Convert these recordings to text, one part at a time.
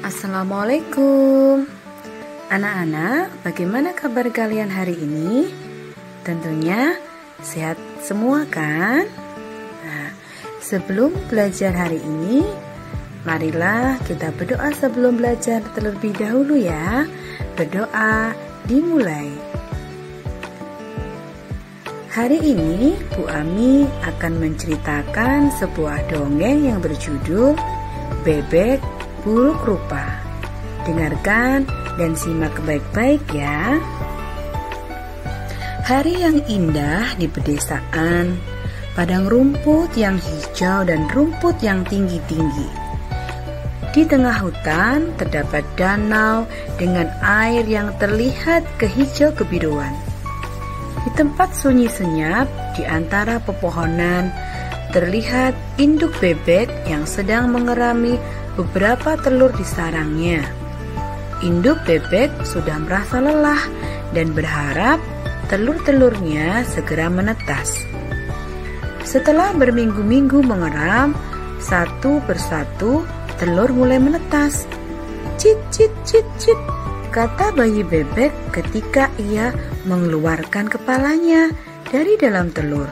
Assalamualaikum. Anak-anak, bagaimana kabar kalian hari ini? Tentunya sehat semua kan? Nah, sebelum belajar hari ini, marilah kita berdoa sebelum belajar terlebih dahulu ya. Berdoa dimulai. Hari ini Bu Ami akan menceritakan sebuah dongeng yang berjudul Bebek Buruk Rupa. Dengarkan dan simak baik-baik ya. Hari yang indah di pedesaan, padang rumput yang hijau dan rumput yang tinggi-tinggi. Di tengah hutan terdapat danau dengan air yang terlihat kehijau kebiruan. Di tempat sunyi senyap di antara pepohonan terlihat induk bebek yang sedang mengerami beberapa telur di sarangnya. Induk bebek sudah merasa lelah dan berharap telur-telurnya segera menetas. Setelah berminggu-minggu mengeram, satu persatu telur mulai menetas. Cit cit cit cit, kata bayi bebek ketika ia mengeluarkan kepalanya dari dalam telur.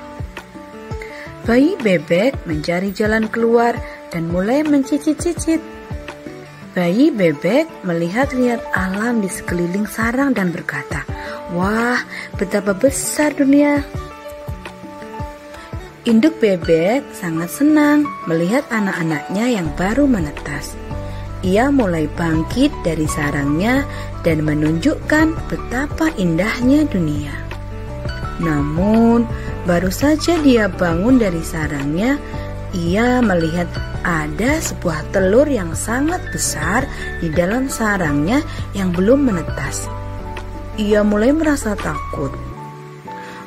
Bayi bebek mencari jalan keluar dan mulai mencicit-cicit. Bayi bebek melihat-lihat alam di sekeliling sarang dan berkata, "Wah, betapa besar dunia." Induk bebek sangat senang melihat anak-anaknya yang baru menetas. Ia mulai bangkit dari sarangnya dan menunjukkan betapa indahnya dunia. Namun, baru saja dia bangun dari sarangnya, ia melihat ada sebuah telur yang sangat besar di dalam sarangnya yang belum menetas. Ia mulai merasa takut.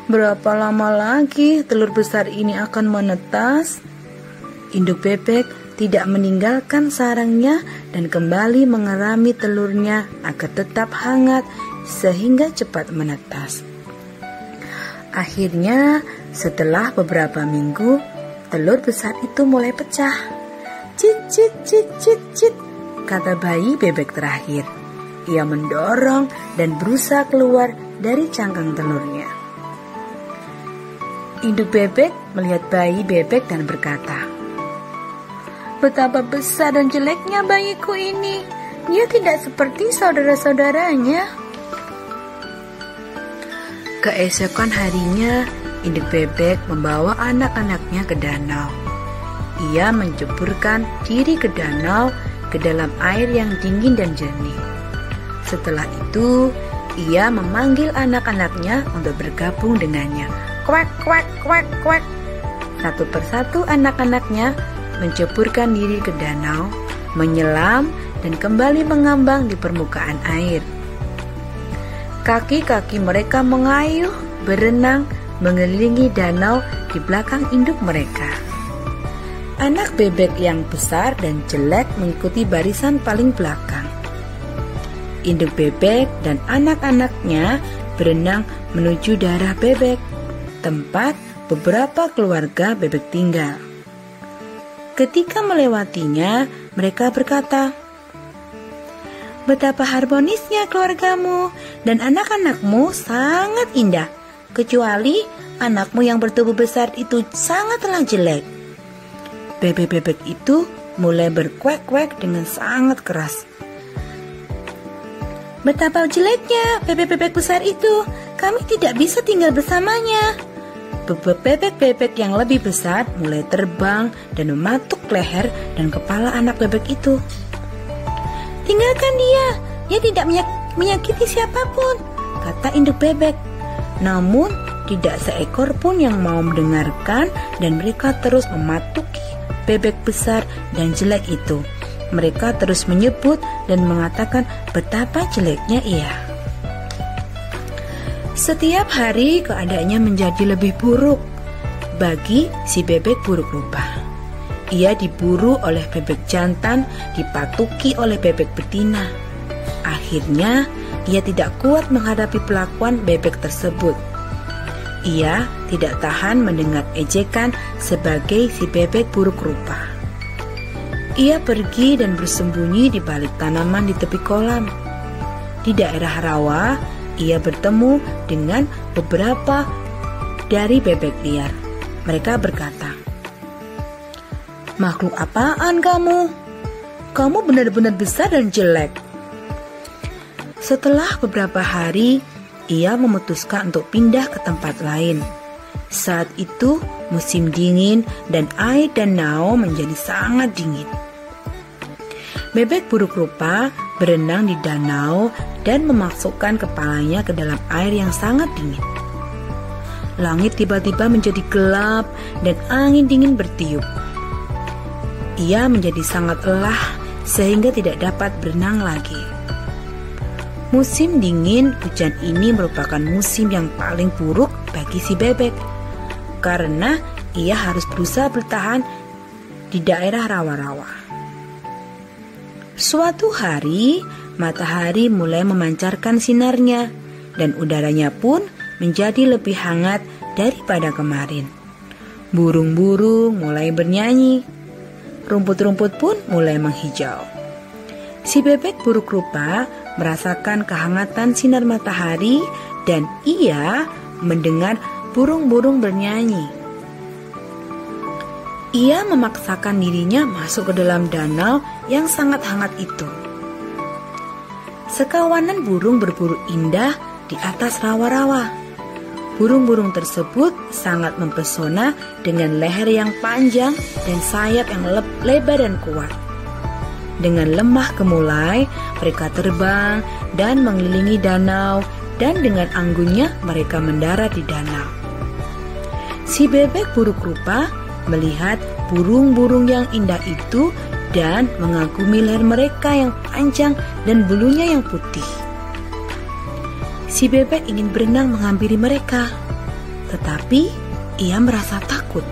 Berapa lama lagi telur besar ini akan menetas? Induk bebek tidak meninggalkan sarangnya dan kembali mengerami telurnya agar tetap hangat sehingga cepat menetas. Akhirnya, setelah beberapa minggu, telur besar itu mulai pecah. Cit cit cit cit cit, kata bayi bebek terakhir. Ia mendorong dan berusaha keluar dari cangkang telurnya. Induk bebek melihat bayi bebek dan berkata, "Betapa besar dan jeleknya bayiku ini. Dia tidak seperti saudara-saudaranya." Keesokan harinya, induk bebek membawa anak-anaknya ke danau. Ia menceburkan diri ke danau ke dalam air yang dingin dan jernih. Setelah itu, ia memanggil anak-anaknya untuk bergabung dengannya. Kuak, kuak, kuak, kuak. Satu persatu anak-anaknya menceburkan diri ke danau, menyelam, dan kembali mengambang di permukaan air. Kaki-kaki mereka mengayuh, berenang, mengelilingi danau di belakang induk mereka. Anak bebek yang besar dan jelek mengikuti barisan paling belakang. Induk bebek dan anak-anaknya berenang menuju daerah bebek, tempat beberapa keluarga bebek tinggal. Ketika melewatinya, mereka berkata, "Betapa harmonisnya keluargamu dan anak-anakmu sangat indah, kecuali anakmu yang bertubuh besar itu sangatlah jelek." Bebek-bebek itu mulai berkuek-kuek dengan sangat keras. "Betapa jeleknya bebek-bebek besar itu, kami tidak bisa tinggal bersamanya." Bebek-bebek yang lebih besar mulai terbang dan mematuk leher dan kepala anak bebek itu. "Tinggalkan dia tidak menyakiti siapapun," kata induk bebek. Namun tidak seekor pun yang mau mendengarkan dan mereka terus mematuki bebek besar dan jelek itu. Mereka terus menyebut dan mengatakan betapa jeleknya ia. Setiap hari keadaannya menjadi lebih buruk bagi si bebek buruk rupa. Ia diburu oleh bebek jantan, dipatuki oleh bebek betina. Akhirnya, ia tidak kuat menghadapi perlakuan bebek tersebut. Ia tidak tahan mendengar ejekan sebagai si bebek buruk rupa. Ia pergi dan bersembunyi di balik tanaman di tepi kolam. Di daerah rawa, ia bertemu dengan beberapa dari bebek liar. Mereka berkata, "Makhluk apaan kamu? Kamu benar-benar besar dan jelek." Setelah beberapa hari, ia memutuskan untuk pindah ke tempat lain. Saat itu musim dingin dan air danau menjadi sangat dingin. Bebek buruk rupa berenang di danau dan memasukkan kepalanya ke dalam air yang sangat dingin. Langit tiba-tiba menjadi gelap dan angin dingin bertiup. Ia menjadi sangat lelah sehingga tidak dapat berenang lagi. Musim dingin hujan ini merupakan musim yang paling buruk bagi si bebek karena ia harus berusaha bertahan di daerah rawa-rawa. Suatu hari, matahari mulai memancarkan sinarnya dan udaranya pun menjadi lebih hangat daripada kemarin. Burung-burung mulai bernyanyi. Rumput-rumput pun mulai menghijau. Si bebek buruk rupa merasakan kehangatan sinar matahari dan ia mendengar burung-burung bernyanyi. Ia memaksakan dirinya masuk ke dalam danau yang sangat hangat itu. Sekawanan burung berburu indah di atas rawa-rawa. Burung-burung tersebut sangat mempesona dengan leher yang panjang dan sayap yang lebar dan kuat. Dengan lemah gemulai, mereka terbang dan mengelilingi danau dan dengan anggunnya mereka mendarat di danau. Si bebek buruk rupa melihat burung-burung yang indah itu dan mengagumi leher mereka yang panjang dan bulunya yang putih. Si bebek ingin berenang menghampiri mereka, tetapi ia merasa takut.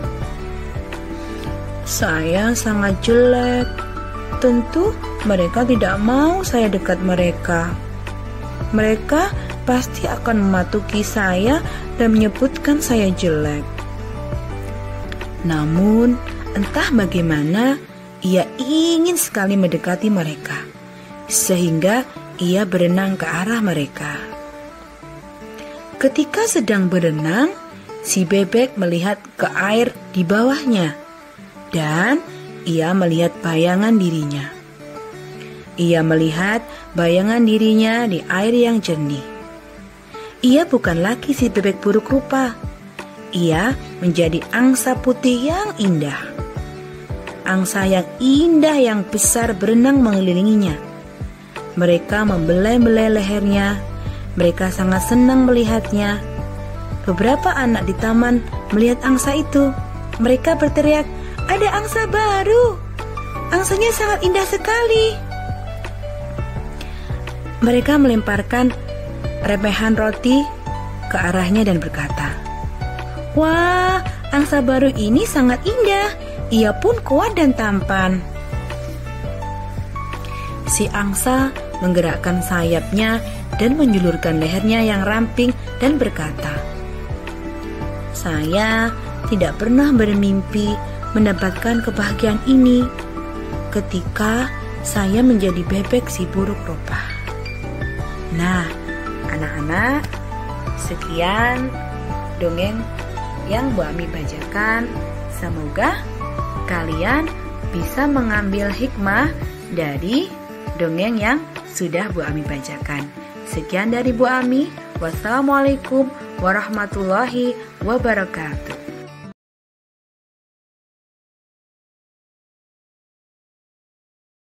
"Saya sangat jelek. Tentu mereka tidak mau saya dekat mereka. Mereka pasti akan mematuhi saya dan menyebutkan saya jelek." Namun, entah bagaimana, ia ingin sekali mendekati mereka, sehingga ia berenang ke arah mereka. Ketika sedang berenang, si bebek melihat ke air di bawahnya, dan ia melihat bayangan dirinya. Ia melihat bayangan dirinya di air yang jernih. Ia bukan lagi si bebek buruk rupa. Ia menjadi angsa putih yang indah. Angsa yang indah yang besar berenang mengelilinginya. Mereka membelai-belai lehernya. Mereka sangat senang melihatnya. Beberapa anak di taman melihat angsa itu. Mereka berteriak, "Ada angsa baru! Angsanya sangat indah sekali!" Mereka melemparkan remehan roti ke arahnya dan berkata, "Wah, angsa baru ini sangat indah. Ia pun kuat dan tampan." Si angsa menggerakkan sayapnya dan menjulurkan lehernya yang ramping dan berkata, "Saya tidak pernah bermimpi mendapatkan kebahagiaan ini ketika saya menjadi bebek si buruk rupa." Nah, anak-anak, sekian dongeng yang Bu Ami bacakan. Semoga kalian bisa mengambil hikmah dari dongeng yang sudah Bu Ami bacakan. Sekian dari Bu Ami. Wassalamualaikum warahmatullahi wabarakatuh.